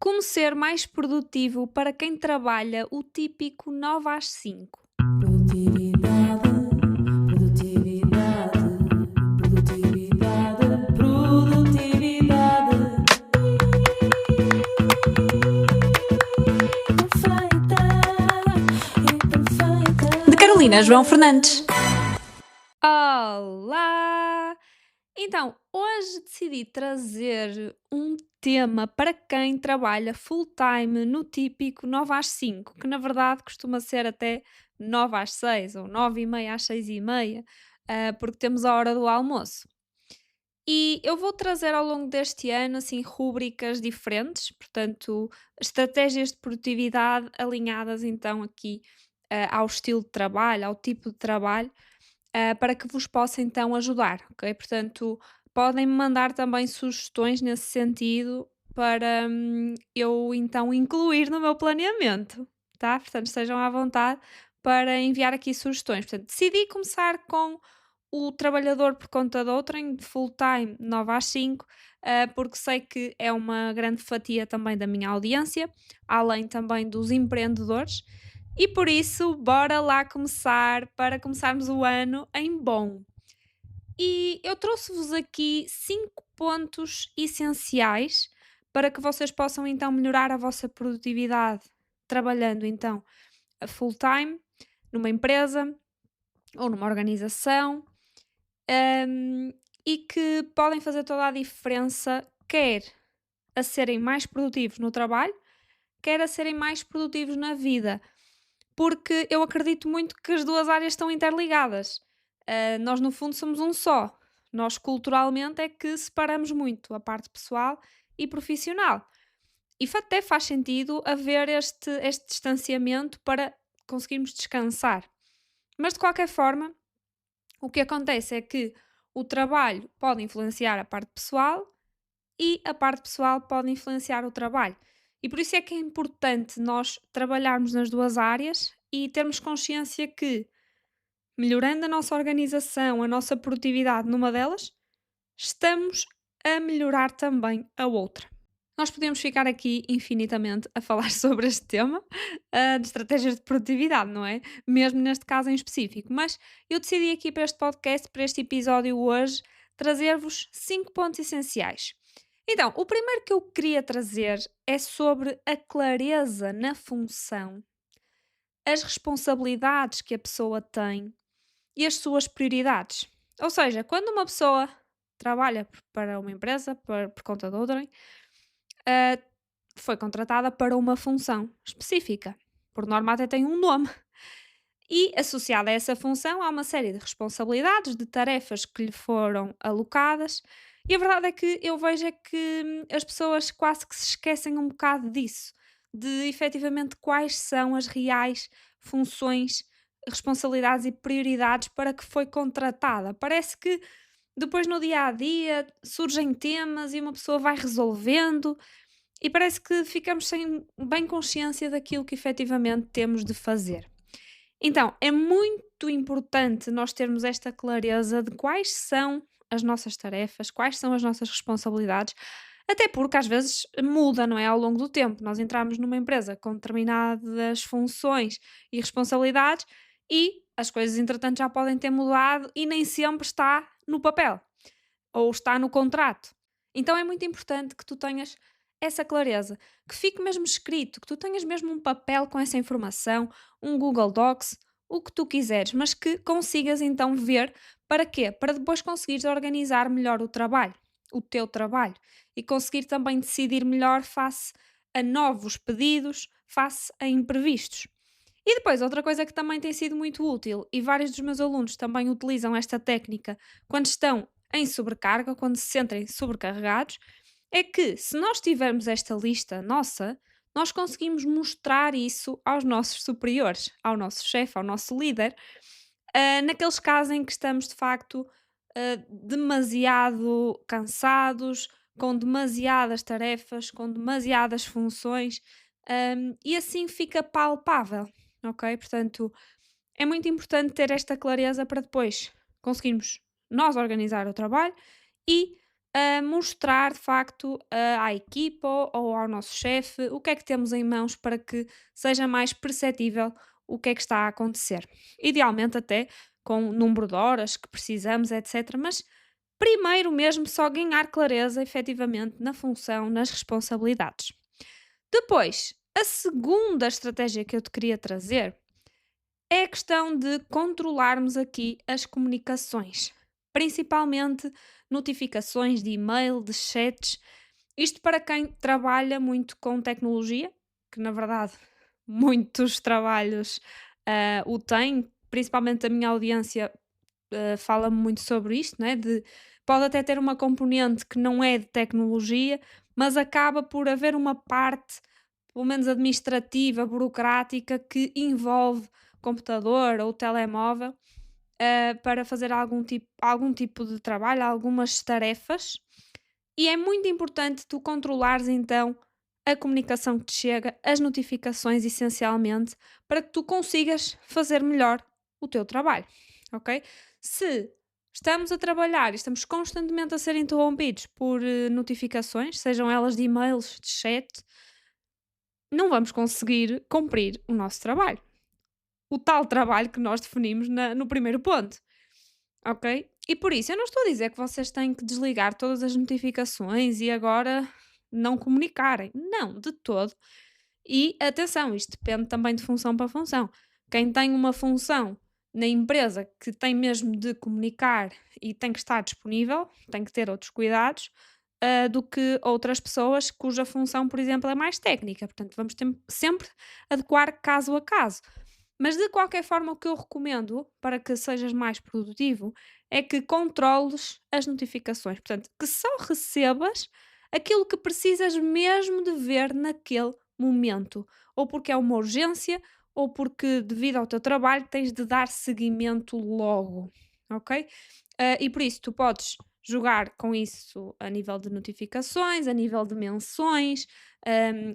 Como ser mais produtivo para quem trabalha o típico 9 às 5? Produtividade, produtividade, produtividade, produtividade. Perfeita, De imperfeita. Carolina João Fernandes. Olá! Então, hoje decidi trazer um tema para quem trabalha full-time no típico 9 às 5, que na verdade costuma ser até 9 às 6 ou 9 e meia às 6 e meia, porque temos a hora do almoço. E eu vou trazer ao longo deste ano, assim, rúbricas diferentes, portanto, estratégias de produtividade alinhadas então aqui ao estilo de trabalho, ao tipo de trabalho, para que vos possa então ajudar, ok? Portanto, podem-me mandar também sugestões nesse sentido para eu então incluir no meu planeamento, tá? Portanto, estejam à vontade para enviar aqui sugestões. Portanto, decidi começar com o trabalhador por conta de outrem, de full-time, 9 às 5, porque sei que é uma grande fatia também da minha audiência, além também dos empreendedores, e por isso, bora lá começar para começarmos o ano em bom. E eu trouxe-vos aqui 5 pontos essenciais para que vocês possam então melhorar a vossa produtividade trabalhando então a full-time numa empresa ou numa organização, hum, e que podem fazer toda a diferença, quer a serem mais produtivos no trabalho, quer a serem mais produtivos na vida, porque eu acredito muito que as 2 áreas estão interligadas. Nós no fundo somos um só. Nós culturalmente é que separamos muito a parte pessoal e profissional. E até faz sentido haver este distanciamento para conseguirmos descansar. Mas de qualquer forma, o que acontece é que o trabalho pode influenciar a parte pessoal e a parte pessoal pode influenciar o trabalho. E por isso é que é importante nós trabalharmos nas 2 áreas e termos consciência que, melhorando a nossa organização, a nossa produtividade numa delas, estamos a melhorar também a outra. Nós podemos ficar aqui infinitamente a falar sobre este tema, de estratégias de produtividade, não é? Mesmo neste caso em específico. Mas eu decidi aqui para este podcast, para este episódio hoje, trazer-vos 5 pontos essenciais. Então, o primeiro que eu queria trazer é sobre a clareza na função, as responsabilidades que a pessoa tem e as suas prioridades. Ou seja, quando uma pessoa trabalha para uma empresa, por conta de outrem, ah, foi contratada para uma função específica. Por norma, até tem um nome. E associada a essa função, há uma série de responsabilidades, de tarefas que lhe foram alocadas. E a verdade é que eu vejo é que as pessoas quase que se esquecem um bocado disso, de efetivamente quais são as reais funções, responsabilidades e prioridades para que foi contratada. Parece que depois no dia a dia surgem temas e uma pessoa vai resolvendo e parece que ficamos sem bem consciência daquilo que efetivamente temos de fazer. Então, é muito importante nós termos esta clareza de quais são as nossas tarefas, quais são as nossas responsabilidades, até porque às vezes muda, não é? Ao longo do tempo. Nós entramos numa empresa com determinadas funções e responsabilidades e as coisas, entretanto, já podem ter mudado e nem sempre está no papel ou está no contrato. Então é muito importante que tu tenhas essa clareza, que fique mesmo escrito, que tu tenhas mesmo um papel com essa informação, um Google Docs, o que tu quiseres, mas que consigas então ver para quê? Para depois conseguires organizar melhor o trabalho, o teu trabalho, e conseguir também decidir melhor face a novos pedidos, face a imprevistos. E depois, outra coisa que também tem sido muito útil, e vários dos meus alunos também utilizam esta técnica quando estão em sobrecarga, quando se sentem sobrecarregados, é que se nós tivermos esta lista nossa, nós conseguimos mostrar isso aos nossos superiores, ao nosso chefe, ao nosso líder, naqueles casos em que estamos de facto demasiado cansados, com demasiadas tarefas, com demasiadas funções, e assim fica palpável, ok? Portanto, é muito importante ter esta clareza para depois conseguirmos nós organizar o trabalho e a mostrar de facto à equipa ou ao nosso chefe o que é que temos em mãos para que seja mais perceptível o que é que está a acontecer. Idealmente até com o número de horas que precisamos, etc. Mas primeiro mesmo só ganhar clareza efetivamente na função, nas responsabilidades. Depois, a segunda estratégia que eu te queria trazer é a questão de controlarmos aqui as comunicações, principalmente notificações de e-mail, de chats. Isto para quem trabalha muito com tecnologia, que na verdade muitos trabalhos o têm, principalmente a minha audiência fala muito sobre isto, né? Pode até ter uma componente que não é de tecnologia, mas acaba por haver uma parte, pelo menos administrativa, burocrática, que envolve computador ou telemóvel para fazer algum tipo de trabalho, algumas tarefas, e é muito importante tu controlares então a comunicação que te chega, as notificações essencialmente, para que tu consigas fazer melhor o teu trabalho, ok? Se estamos a trabalhar e estamos constantemente a ser interrompidos por notificações, sejam elas de e-mails, de chat, não vamos conseguir cumprir o nosso trabalho. O tal trabalho que nós definimos no primeiro ponto. Ok? E por isso, eu não estou a dizer que vocês têm que desligar todas as notificações e agora não comunicarem. Não, de todo. E atenção, isto depende também de função para função. Quem tem uma função na empresa que tem mesmo de comunicar e tem que estar disponível, tem que ter outros cuidados, do que outras pessoas cuja função, por exemplo, é mais técnica. Portanto, vamos sempre adequar caso a caso. Mas de qualquer forma, o que eu recomendo para que sejas mais produtivo é que controles as notificações. Portanto, que só recebas aquilo que precisas mesmo de ver naquele momento. Ou porque é uma urgência, ou porque, devido ao teu trabalho, tens de dar seguimento logo. Ok? E por isso, tu podes jogar com isso a nível de notificações, a nível de menções.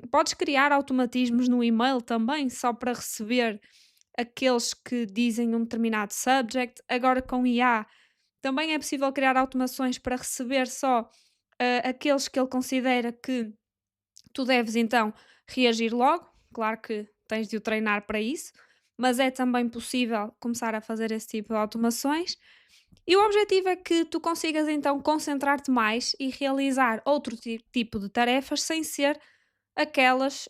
Podes criar automatismos no e-mail também, só para receber aqueles que dizem um determinado subject. Agora com IA também é possível criar automações para receber só aqueles que ele considera que tu deves então reagir logo. Claro que tens de o treinar para isso, mas é também possível começar a fazer esse tipo de automações. E o objetivo é que tu consigas então concentrar-te mais e realizar outro tipo de tarefas sem ser aquelas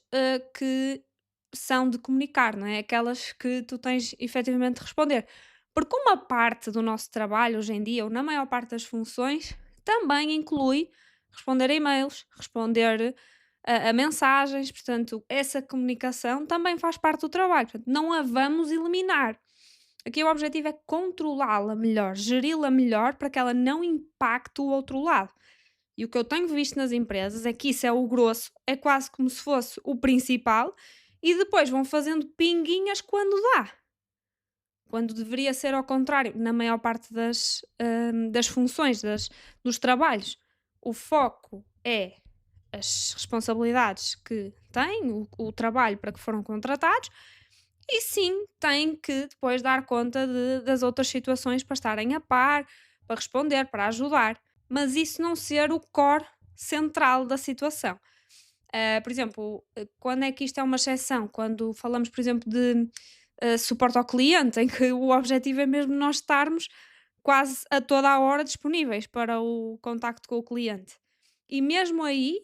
que são de comunicar, não é? Aquelas que tu tens efetivamente de responder. Porque uma parte do nosso trabalho hoje em dia, ou na maior parte das funções, também inclui responder a e-mails, responder a mensagens, portanto, essa comunicação também faz parte do trabalho, portanto, não a vamos eliminar. Aqui o objetivo é controlá-la melhor, geri-la melhor para que ela não impacte o outro lado. E o que eu tenho visto nas empresas é que isso é o grosso, é quase como se fosse o principal, e depois vão fazendo pinguinhas quando dá. Quando deveria ser ao contrário, na maior parte das funções, dos trabalhos. O foco é as responsabilidades que têm, o trabalho para que foram contratados, e sim, têm que depois dar conta das outras situações para estarem a par, para responder, para ajudar, mas isso não ser o core central da situação. Por exemplo, quando é que isto é uma exceção? Quando falamos, por exemplo, de suporte ao cliente, em que o objetivo é mesmo nós estarmos quase a toda a hora disponíveis para o contacto com o cliente. E mesmo aí,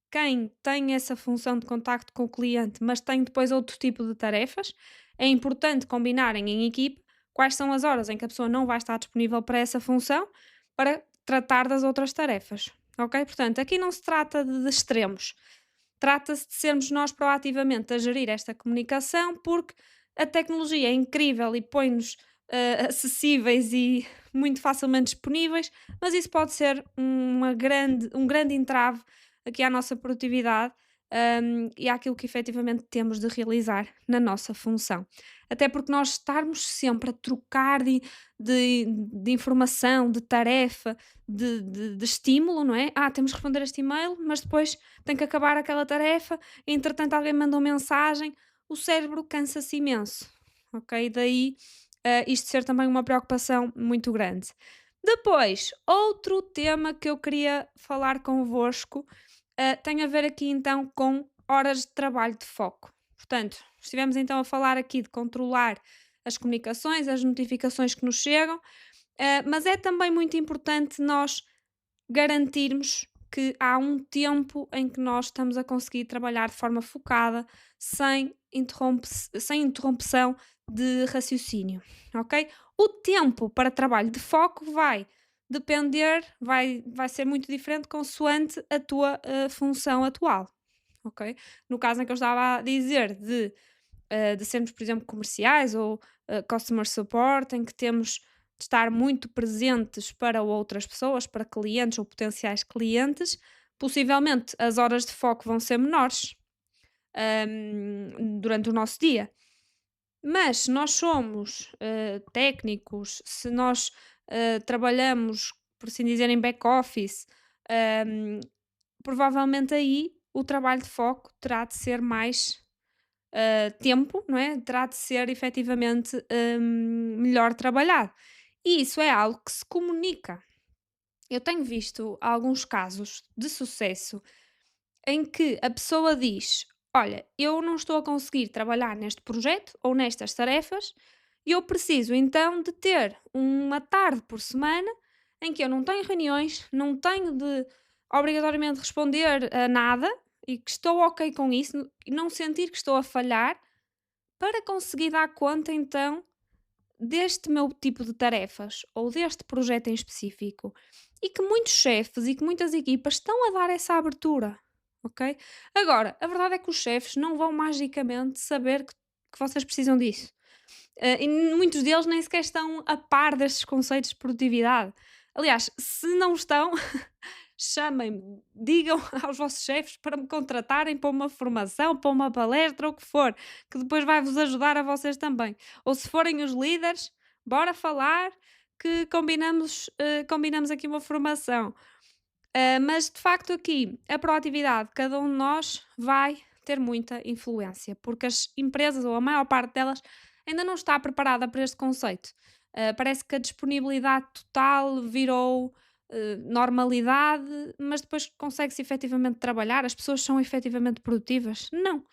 quem tem essa função de contacto com o cliente, mas tem depois outro tipo de tarefas, é importante combinarem em equipe quais são as horas em que a pessoa não vai estar disponível para essa função para tratar das outras tarefas. Ok? Portanto, aqui não se trata de extremos. Trata-se de sermos nós proativamente a gerir esta comunicação, porque a tecnologia é incrível e põe-nos acessíveis e muito facilmente disponíveis, mas isso pode ser um grande entrave aqui à nossa produtividade, e àquilo que efetivamente temos de realizar na nossa função. Até porque nós estarmos sempre a trocar de informação, de tarefa, de estímulo, não é? Temos que responder este e-mail, mas depois tem que acabar aquela tarefa, entretanto alguém mandou mensagem, o cérebro cansa-se imenso, ok? Daí isto ser também uma preocupação muito grande. Depois, outro tema que eu queria falar convosco, tem a ver aqui então com horas de trabalho de foco. Portanto, estivemos então a falar aqui de controlar as comunicações, as notificações que nos chegam, mas é também muito importante nós garantirmos que há um tempo em que nós estamos a conseguir trabalhar de forma focada, sem interrupção de raciocínio, ok? O tempo para trabalho de foco vai ser muito diferente consoante a tua função atual, ok? No caso em que eu estava a dizer de sermos, por exemplo, comerciais ou customer support, em que temos de estar muito presentes para outras pessoas, para clientes ou potenciais clientes, possivelmente as horas de foco vão ser menores durante o nosso dia. Mas se nós somos técnicos, se nós trabalhamos, por assim dizer, em back-office, hum, provavelmente aí o trabalho de foco terá de ser mais tempo, não é? Terá de ser efetivamente melhor trabalhado. E isso é algo que se comunica. Eu tenho visto alguns casos de sucesso em que a pessoa diz: Olha, eu não estou a conseguir trabalhar neste projeto ou nestas tarefas, e eu preciso então de ter uma tarde por semana em que eu não tenho reuniões, não tenho de obrigatoriamente responder a nada e que estou ok com isso e não sentir que estou a falhar para conseguir dar conta então deste meu tipo de tarefas ou deste projeto em específico. E que muitos chefes e que muitas equipas estão a dar essa abertura, ok? Agora, a verdade é que os chefes não vão magicamente saber que vocês precisam disso. E muitos deles nem sequer estão a par destes conceitos de produtividade. Aliás, se não estão, chamem-me, digam aos vossos chefes para me contratarem para uma formação, para uma palestra ou o que for, que depois vai-vos ajudar a vocês também. Ou se forem os líderes, bora falar que combinamos aqui uma formação. Mas de facto aqui a proatividade, cada um de nós vai ter muita influência, porque as empresas, ou a maior parte delas, ainda não está preparada para este conceito. Parece que a disponibilidade total virou normalidade, mas depois consegue-se efetivamente trabalhar, as pessoas são efetivamente produtivas? Não.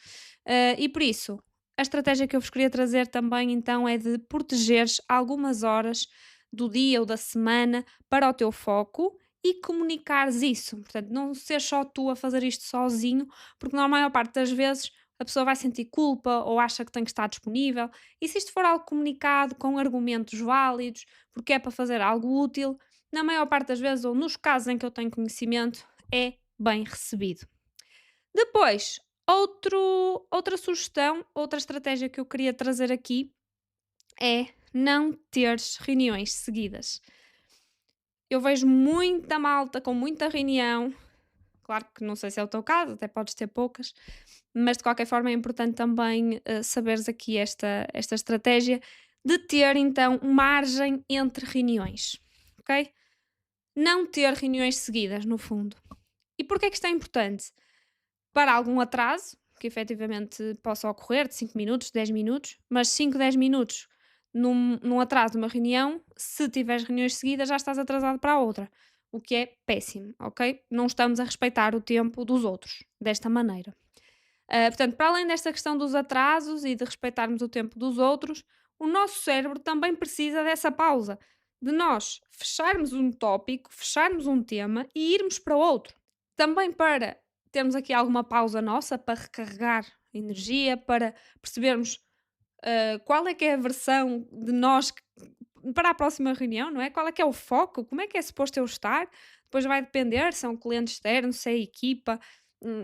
E por isso, a estratégia que eu vos queria trazer também então é de protegeres algumas horas do dia ou da semana para o teu foco e comunicares isso. Portanto, não ser só tu a fazer isto sozinho, porque na maior parte das vezes a pessoa vai sentir culpa ou acha que tem que estar disponível. E se isto for algo comunicado com argumentos válidos, porque é para fazer algo útil, na maior parte das vezes, ou nos casos em que eu tenho conhecimento, é bem recebido. Depois, outra sugestão, outra estratégia que eu queria trazer aqui é não teres reuniões seguidas. Eu vejo muita malta com muita reunião. Claro que não sei se é o teu caso, até podes ter poucas, mas de qualquer forma é importante também saberes aqui esta estratégia de ter então margem entre reuniões, ok? Não ter reuniões seguidas, no fundo. E porquê é que isto é importante? Para algum atraso, que efetivamente possa ocorrer, de 5 minutos, 10 minutos, mas 5 10 minutos num atraso de uma reunião, se tiveres reuniões seguidas, já estás atrasado para a outra, o que é péssimo, ok? Não estamos a respeitar o tempo dos outros desta maneira. Portanto, para além desta questão dos atrasos e de respeitarmos o tempo dos outros, o nosso cérebro também precisa dessa pausa, de nós fecharmos um tópico, fecharmos um tema e irmos para outro. Também para termos aqui alguma pausa nossa para recarregar energia, para percebermos qual é que é a versão de nós para a próxima reunião, não é? Qual é que é o foco? Como é que é suposto eu estar? Depois vai depender se é um cliente externo, se é equipa,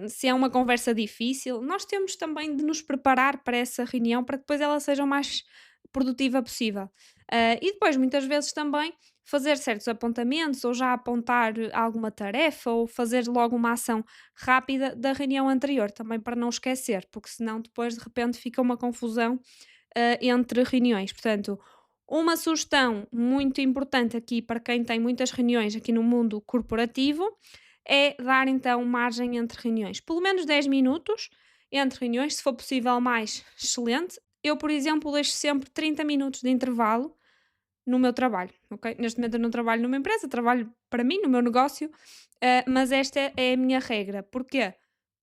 se é uma conversa difícil. Nós temos também de nos preparar para essa reunião para que depois ela seja o mais produtiva possível. E depois, muitas vezes, também fazer certos apontamentos ou já apontar alguma tarefa ou fazer logo uma ação rápida da reunião anterior, também para não esquecer, porque senão depois de repente fica uma confusão entre reuniões. Portanto, uma sugestão muito importante aqui para quem tem muitas reuniões aqui no mundo corporativo é dar então margem entre reuniões. Pelo menos 10 minutos entre reuniões, se for possível mais, excelente. Eu, por exemplo, deixo sempre 30 minutos de intervalo no meu trabalho, ok? Neste momento eu não trabalho numa empresa, trabalho para mim, no meu negócio, mas esta é a minha regra. Porquê?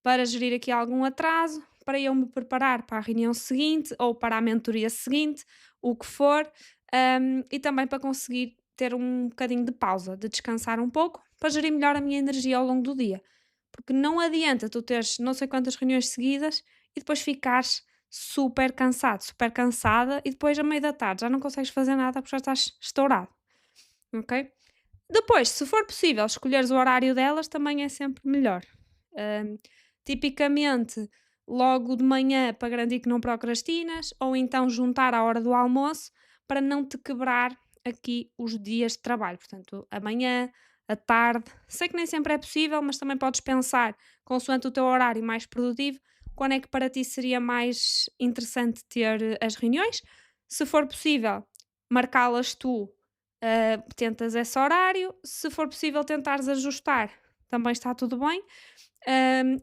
Para gerir aqui algum atraso, para eu me preparar para a reunião seguinte ou para a mentoria seguinte, o que for, e também para conseguir ter um bocadinho de pausa, de descansar um pouco, para gerir melhor a minha energia ao longo do dia. Porque não adianta tu teres não sei quantas reuniões seguidas e depois ficares super cansado, super cansada e depois, a meio da tarde, já não consegues fazer nada porque já estás estourado, ok? Depois, se for possível, escolheres o horário delas também é sempre melhor. Hum, Tipicamente, logo de manhã para garantir que não procrastinas, ou então juntar à hora do almoço para não te quebrar aqui os dias de trabalho. Portanto, amanhã, à tarde, sei que nem sempre é possível, mas também podes pensar, consoante o teu horário mais produtivo, quando é que para ti seria mais interessante ter as reuniões. Se for possível, marcá-las tu, tentas esse horário. Se for possível tentares ajustar, também está tudo bem.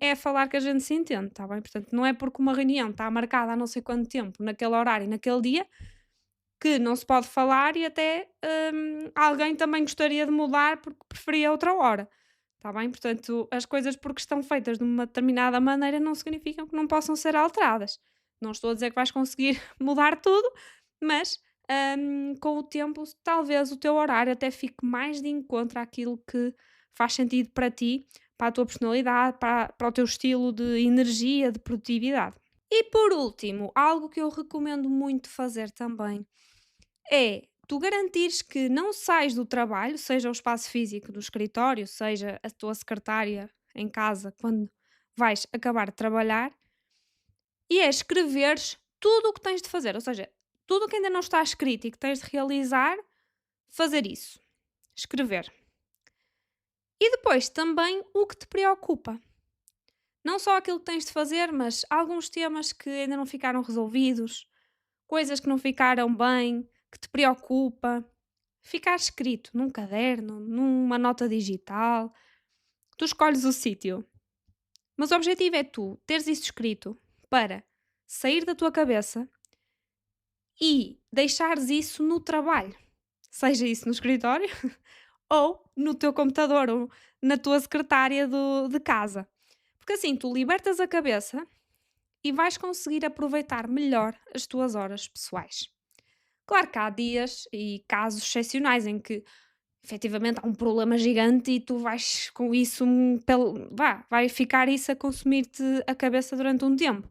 É falar que a gente se entende, está bem? Portanto, não é porque uma reunião está marcada há não sei quanto tempo, naquele horário e naquele dia, que não se pode falar e até alguém também gostaria de mudar porque preferia outra hora. Está bem? Portanto, as coisas porque estão feitas de uma determinada maneira não significam que não possam ser alteradas. Não estou a dizer que vais conseguir mudar tudo, mas com o tempo, talvez o teu horário até fique mais de encontro àquilo que faz sentido para ti, para a tua personalidade, para o teu estilo de energia, de produtividade. E por último, algo que eu recomendo muito fazer também é tu garantires que não sais do trabalho, seja o espaço físico do escritório, seja a tua secretária em casa quando vais acabar de trabalhar, e é escreveres tudo o que tens de fazer, ou seja, tudo o que ainda não está escrito e que tens de realizar, fazer isso, escrever. E depois também o que te preocupa. Não só aquilo que tens de fazer, mas alguns temas que ainda não ficaram resolvidos, coisas que não ficaram bem, que te preocupa. Ficar escrito num caderno, numa nota digital, tu escolhes o sítio. Mas o objetivo é tu teres isso escrito para sair da tua cabeça e deixares isso no trabalho. Seja isso no escritório ou no teu computador ou na tua secretária de casa. Porque assim tu libertas a cabeça e vais conseguir aproveitar melhor as tuas horas pessoais. Claro que há dias e casos excepcionais em que efetivamente há um problema gigante e tu vais com isso, vai ficar isso a consumir-te a cabeça durante um tempo.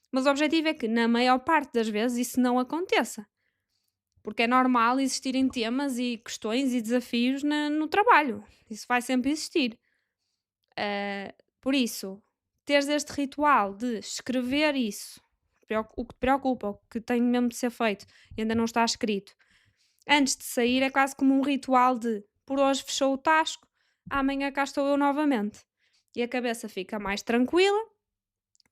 Mas o objetivo é que, na maior parte das vezes, isso não aconteça. Porque é normal existirem temas e questões e desafios no trabalho. Isso vai sempre existir. Por isso, teres este ritual de escrever isso, o que te preocupa, o que tem mesmo de ser feito e ainda não está escrito, antes de sair é quase como um ritual de por hoje fechou o tasco, amanhã cá estou eu novamente. E a cabeça fica mais tranquila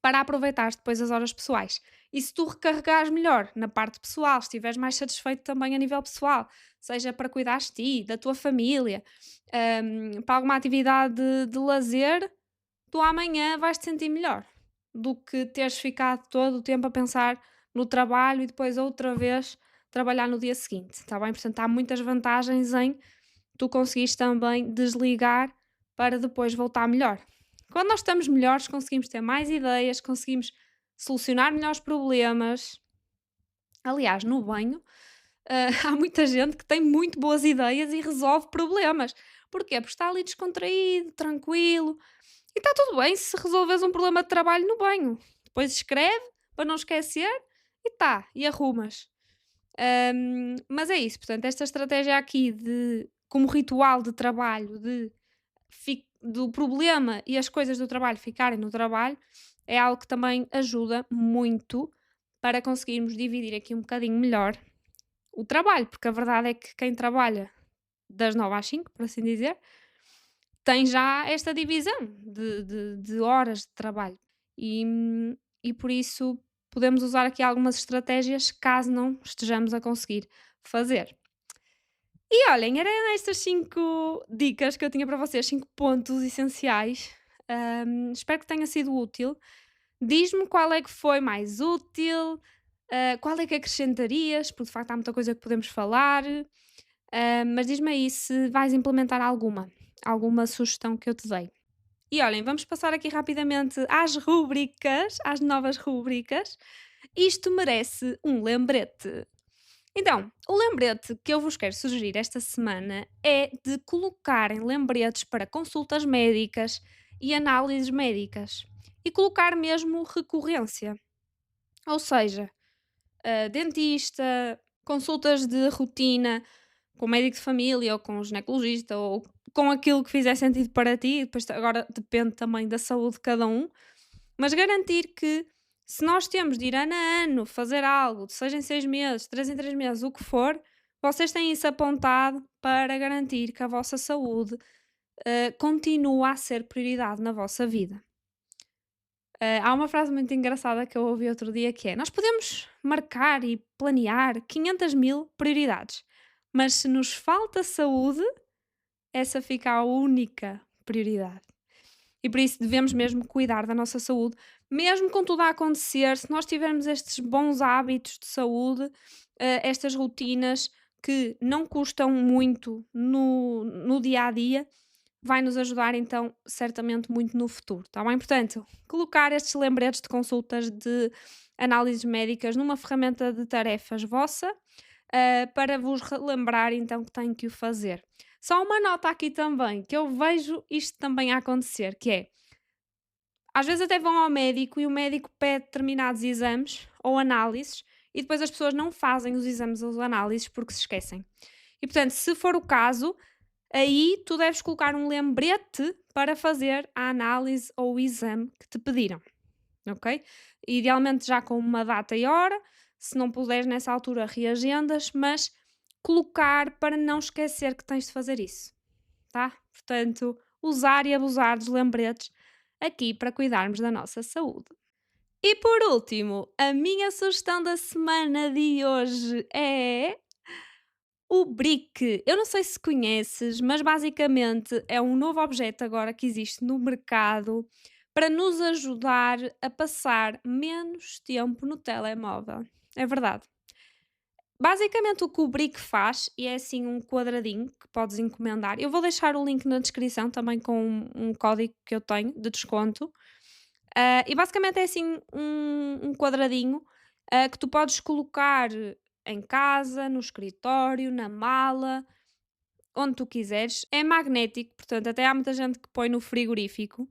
para aproveitar depois as horas pessoais. E se tu recarregares melhor na parte pessoal, estiveres mais satisfeito também a nível pessoal, seja para cuidares de ti, da tua família, para alguma atividade de lazer, tu amanhã vais te sentir melhor do que teres ficado todo o tempo a pensar no trabalho e depois outra vez trabalhar no dia seguinte, está bem? Portanto, há muitas vantagens em tu conseguires também desligar para depois voltar melhor. Quando nós estamos melhores, conseguimos ter mais ideias, conseguimos solucionar melhores problemas. Aliás, no banho, há muita gente que tem muito boas ideias e resolve problemas. Porquê? Porque está ali descontraído, tranquilo, e está tudo bem se resolves um problema de trabalho no banho. Depois escreve para não esquecer e tá, e arrumas. Mas é isso, portanto, esta estratégia aqui de como ritual de trabalho, do problema e as coisas do trabalho ficarem no trabalho, é algo que também ajuda muito para conseguirmos dividir aqui um bocadinho melhor o trabalho, porque a verdade é que quem trabalha das 9 às 5, por assim dizer, tem já esta divisão de horas de trabalho. E por isso podemos usar aqui algumas estratégias caso não estejamos a conseguir fazer. E olhem, eram estas 5 dicas que eu tinha para vocês, 5 pontos essenciais. Espero que tenha sido útil. Diz-me qual é que foi mais útil, Qual é que acrescentarias? Porque de facto há muita coisa que podemos falar, mas diz-me aí se vais implementar alguma sugestão que eu te dei. E olhem, vamos passar aqui rapidamente às rúbricas, às novas rúbricas. Isto merece um lembrete. Então, o lembrete que eu vos quero sugerir esta semana é de colocarem lembretes para consultas médicas e análises médicas. E colocar mesmo recorrência. Ou seja, dentista, consultas de rotina com o médico de família ou com o ginecologista ou com aquilo que fizer sentido para ti, depois agora depende também da saúde de cada um, mas garantir que se nós temos de ir ano a ano fazer algo, de 6 em 6 meses, 3 em 3 meses, o que for, vocês têm isso apontado para garantir que a vossa saúde continua a ser prioridade na vossa vida. Há uma frase muito engraçada que eu ouvi outro dia que é: nós podemos marcar e planear 500 mil prioridades, mas se nos falta saúde, essa fica a única prioridade. E por isso devemos mesmo cuidar da nossa saúde, mesmo com tudo a acontecer, se nós tivermos estes bons hábitos de saúde, estas rotinas que não custam muito no dia a dia, vai nos ajudar então certamente muito no futuro, está bem? Portanto, colocar estes lembretes de consultas de análises médicas numa ferramenta de tarefas vossa, para vos relembrar então que têm que o fazer. Só uma nota aqui também, que eu vejo isto também a acontecer, que é, às vezes até vão ao médico e o médico pede determinados exames ou análises e depois as pessoas não fazem os exames ou as análises porque se esquecem. E portanto, se for o caso, aí tu deves colocar um lembrete para fazer a análise ou o exame que te pediram, ok? Idealmente já com uma data e hora, se não puderes nessa altura reagendas, mas colocar para não esquecer que tens de fazer isso, tá? Portanto, usar e abusar dos lembretes aqui para cuidarmos da nossa saúde. E por último, a minha sugestão da semana de hoje é o Brick. Eu não sei se conheces, mas basicamente é um novo objeto agora que existe no mercado para nos ajudar a passar menos tempo no telemóvel. É verdade. Basicamente o que o Brick faz, e é assim um quadradinho que podes encomendar. Eu vou deixar o link na descrição também com um código que eu tenho de desconto. E basicamente é assim um quadradinho que tu podes colocar em casa, no escritório, na mala, onde tu quiseres. É magnético, portanto, até há muita gente que põe no frigorífico.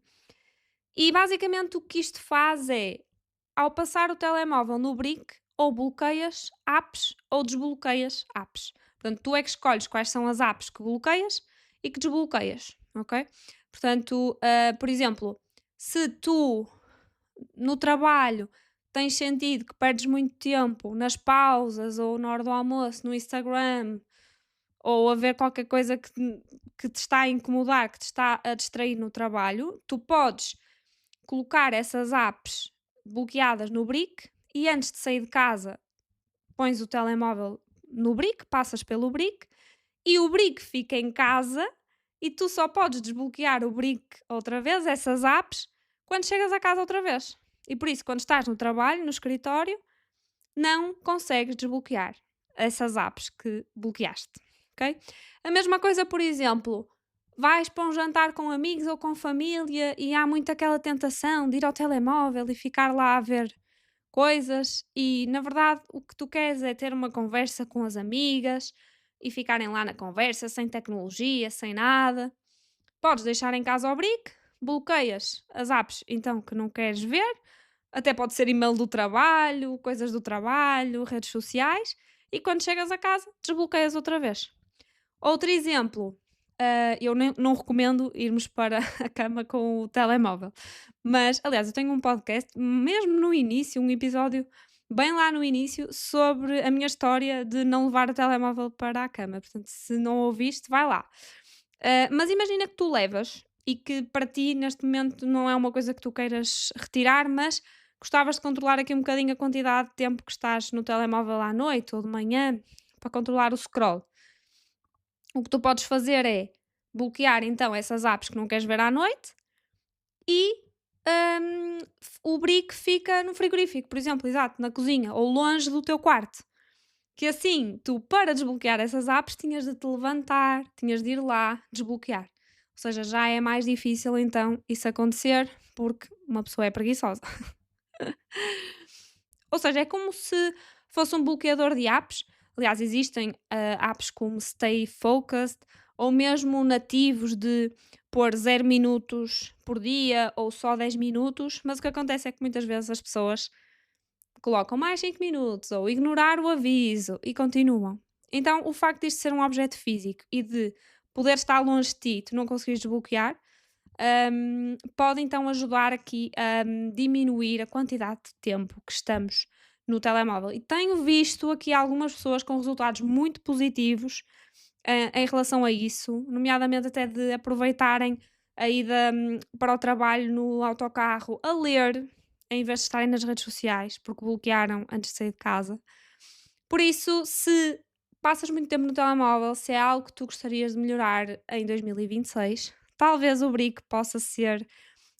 E basicamente o que isto faz é, ao passar o telemóvel no Brick, ou bloqueias apps ou desbloqueias apps. Portanto, tu é que escolhes quais são as apps que bloqueias e que desbloqueias, ok? Portanto, por exemplo, se tu no trabalho tens sentido que perdes muito tempo nas pausas ou na hora do almoço no Instagram ou a ver qualquer coisa que te está a incomodar, que te está a distrair no trabalho, tu podes colocar essas apps bloqueadas no Brick e antes de sair de casa pões o telemóvel no Brick, passas pelo Brick e o Brick fica em casa e tu só podes desbloquear o Brick outra vez, essas apps, quando chegas a casa outra vez. E por isso, quando estás no trabalho, no escritório, não consegues desbloquear essas apps que bloqueaste, ok? A mesma coisa, por exemplo, vais para um jantar com amigos ou com família e há muito aquela tentação de ir ao telemóvel e ficar lá a ver coisas e na verdade o que tu queres é ter uma conversa com as amigas e ficarem lá na conversa sem tecnologia, sem nada. Podes deixar em casa o brick, bloqueias as apps então que não queres ver, até pode ser e-mail do trabalho, coisas do trabalho, redes sociais, e quando chegas a casa desbloqueias outra vez. Outro exemplo, eu não recomendo irmos para a cama com o telemóvel, mas aliás, eu tenho um podcast, mesmo no início, um episódio bem lá no início, sobre a minha história de não levar o telemóvel para a cama. Portanto, se não ouviste, vai lá. Mas imagina que tu levas e que para ti neste momento não é uma coisa que tu queiras retirar, mas gostavas de controlar aqui um bocadinho a quantidade de tempo que estás no telemóvel à noite ou de manhã para controlar o scroll. O que tu podes fazer é bloquear então essas apps que não queres ver à noite e o brick fica no frigorífico, por exemplo, exato, na cozinha ou longe do teu quarto. Que assim, tu para desbloquear essas apps tinhas de te levantar, tinhas de ir lá desbloquear. Ou seja, já é mais difícil então isso acontecer porque uma pessoa é preguiçosa. Ou seja, é como se fosse um bloqueador de apps. Aliás, existem apps como Stay Focused ou mesmo nativos de pôr 0 minutos por dia ou só 10 minutos, mas o que acontece é que muitas vezes as pessoas colocam mais 5 minutos ou ignorar o aviso e continuam. Então, o facto disto ser um objeto físico e de poder estar longe de ti, tu não conseguires desbloquear, pode então ajudar aqui a diminuir a quantidade de tempo que estamos no telemóvel. E tenho visto aqui algumas pessoas com resultados muito positivos em relação a isso, nomeadamente até de aproveitarem a ida para o trabalho no autocarro a ler, em vez de estarem nas redes sociais, porque bloquearam antes de sair de casa. Por isso, se passas muito tempo no telemóvel, se é algo que tu gostarias de melhorar em 2026, talvez o Brick possa ser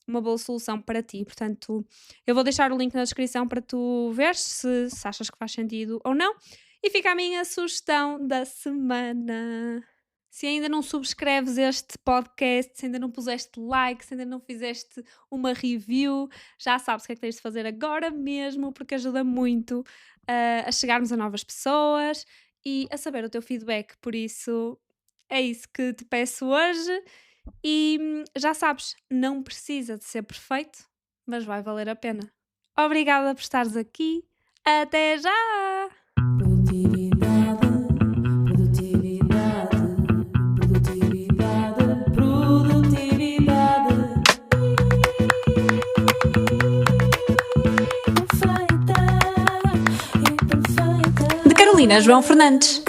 uma boa solução para ti. Portanto, eu vou deixar o link na descrição para tu ver se achas que faz sentido ou não. E fica a minha sugestão da semana. Se ainda não subscreves este podcast, se ainda não puseste like, se ainda não fizeste uma review, já sabes o que é que tens de fazer agora mesmo, porque ajuda muito a chegarmos a novas pessoas e a saber o teu feedback. Por isso, é isso que te peço hoje. E já sabes, não precisa de ser perfeito, mas vai valer a pena. Obrigada por estares aqui. Até já! Produtividade, produtividade, produtividade, produtividade. Perfeita, imperfeita. De Carolina João Fernandes.